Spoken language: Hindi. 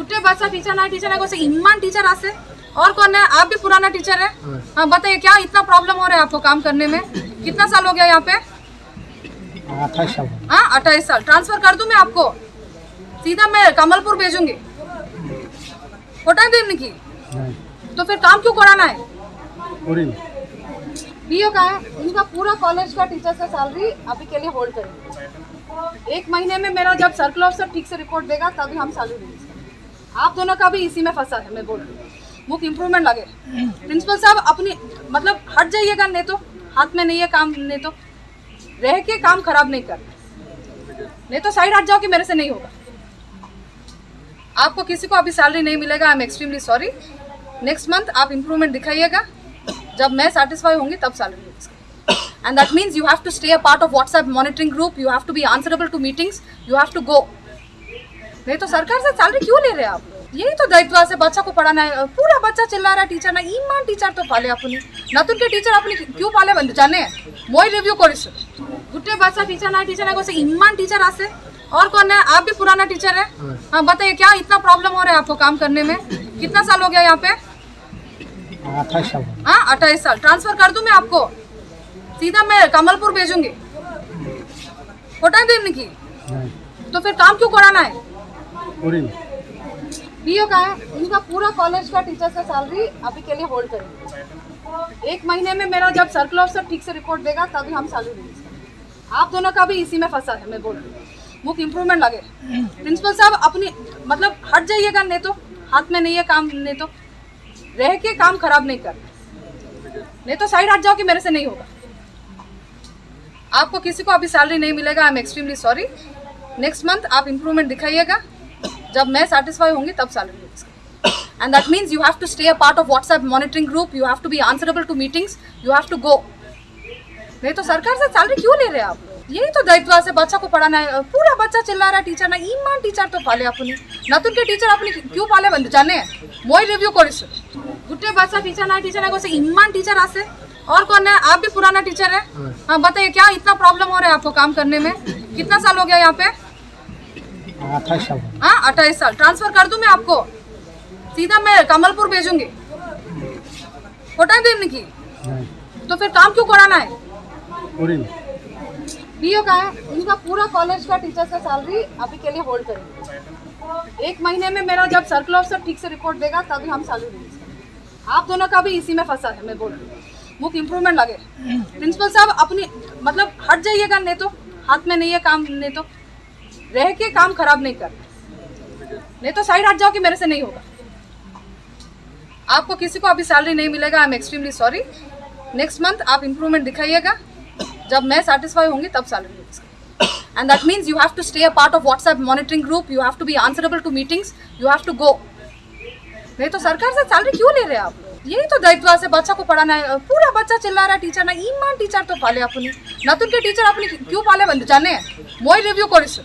गुट्टे बच्चा टीचर ना कोई इमान टीचर आसे और कौन है? आप भी पुराना टीचर है। हाँ बताइए, क्या इतना प्रॉब्लम हो रहा है आपको काम करने में? कितना साल हो गया यहाँ पे? 28 साल। हाँ 28 साल। ट्रांसफर कर दूं मैं आपको? सीधा मैं कमलपुर भेजूंगी। फोटा देने की तो फिर काम क्यों कराना है? पीओ का है, इनका पूरा कॉलेज का टीचर का सैलरी अभी के लिए होल्ड करेंगे। 1 महीने में मेरा जब सर्कल ऑफिसर ठीक से रिपोर्ट देगा तभी हम सैलरी रिलीज करेंगे। आप दोनों का भी इसी में फंसा है। मैं बोल रही हूँ मुख्य इम्प्रूवमेंट लगे। प्रिंसिपल साहब अपनी मतलब हट जाइएगा, नहीं तो हाथ में नहीं है काम, नहीं तो रह के काम खराब नहीं कर, नहीं तो साइड हट जाओ कि मेरे से नहीं होगा। आपको किसी को अभी सैलरी नहीं मिलेगा। I am extremely sorry. Next month आप इम्प्रूवमेंट दिखाइएगा, जब मैं सेटिस्फाई होंगी तब सैलरी मिलेगी। And that means you have to stay a part of WhatsApp monitoring group, you have to be answerable to meetings, you have to go. नहीं तो सरकार से सैलरी क्यों ले रहे हैं आप? यही तो दायित्व से बच्चा को पढ़ाना है। पूरा बच्चा चिल्ला रहा है टीचर ना इमान टीचर तो पाले अपनी नतुन के टीचर अपनी क्यों पाले बंद जाने मैं रिव्यू करिस गुट्टे बच्चा टीचर ना कोई इमान टीचर आसे और कौन है? आप भी पुराना टीचर है। हाँ बताइए, क्या इतना प्रॉब्लम हो रहा है आपको काम करने में? कितना साल हो गया यहाँ पे? 28 साल। हाँ 28 साल। ट्रांसफर कर दूं मैं आपको? सीधा मैं कमलपुर भेजूंगी। फोटा देने की तो फिर काम क्यों कराना है? पीओ का है, इनका पूरा कॉलेज का टीचर का सैलरी अभी के लिए होल्ड करेंगे। 1 महीने में मेरा जब सर्कल ऑफिसर ठीक से रिपोर्ट देगा तभी हम सैलरी रिलीज करेंगे। आप दोनों का भी इसी में फंसा है। मैं बोल रही हूँ मुख्य इम्प्रूवमेंट लगे। प्रिंसिपल साहब अपनी मतलब हट जाइएगा, नहीं तो हाथ में नहीं है काम, नहीं तो रह के काम खराब नहीं कर, नहीं तो साइड हट जाओ कि मेरे से नहीं होगा। आपको किसी को अभी सैलरी नहीं मिलेगा। I am extremely sorry. Next month आप इम्प्रूवमेंट दिखाइएगा, जब मैं सेटिस्फाई होंगी तब सैलरी मिलेगी। And that means you have to stay a part of WhatsApp monitoring group, you have to be answerable to meetings, you have to go. नहीं तो सरकार से सैलरी क्यों ले रहे हैं आप? यही तो दायित्व से बच्चा को पढ़ाना है। पूरा बच्चा चिल्ला रहा है टीचर ना इमान टीचर तो पाले अपनी नतुन के टीचर अपनी क्यों पाले बंद जाने मैं रिव्यू करिस गुट्टे बच्चा टीचर ना कोई इमान टीचर आसे और कौन है? आप भी पुराना टीचर है। हाँ बताइए, क्या इतना प्रॉब्लम हो रहा है आपको काम करने में? कितना साल हो गया यहाँ पे? 28 साल। हाँ 28 साल। ट्रांसफर कर दूं मैं आपको? सीधा मैं कमलपुर भेजूंगी। फोटा देने की तो फिर काम क्यों कराना है? पीओ का है, इनका पूरा कॉलेज का टीचर का सैलरी अभी के लिए होल्ड करेंगे। 1 महीने में मेरा जब सर्कल ऑफिसर ठीक से रिपोर्ट देगा तभी हम सैलरी रिलीज करेंगे। आप दोनों का भी इसी में फंसा है। मैं बोल रही हूँ मुख्य इम्प्रूवमेंट लगे। प्रिंसिपल साहब अपनी मतलब हट जाइएगा, नहीं तो हाथ में नहीं है काम, नहीं तो रह के काम खराब नहीं कर, नहीं तो साइड हट जाओ कि मेरे से नहीं होगा। आपको किसी को अभी सैलरी नहीं मिलेगा। I am extremely sorry. Next month आप इम्प्रूवमेंट दिखाइएगा, जब मैं सेटिस्फाई होंगी तब सैलरी रिलीज करेंगे। And that means you have to stay a part of WhatsApp monitoring group, you have to be answerable to meetings, you have to go. नहीं तो सरकार से सैलरी क्यों ले रहे हैं आप? यही तो दायित्व से बच्चा को पढ़ाना है। पूरा बच्चा चिल्ला रहा है टीचर ना इमान टीचर तो पाले अपनी नतुन के टीचर अपनी क्यों पाले बंद जाने मैं रिव्यू करिस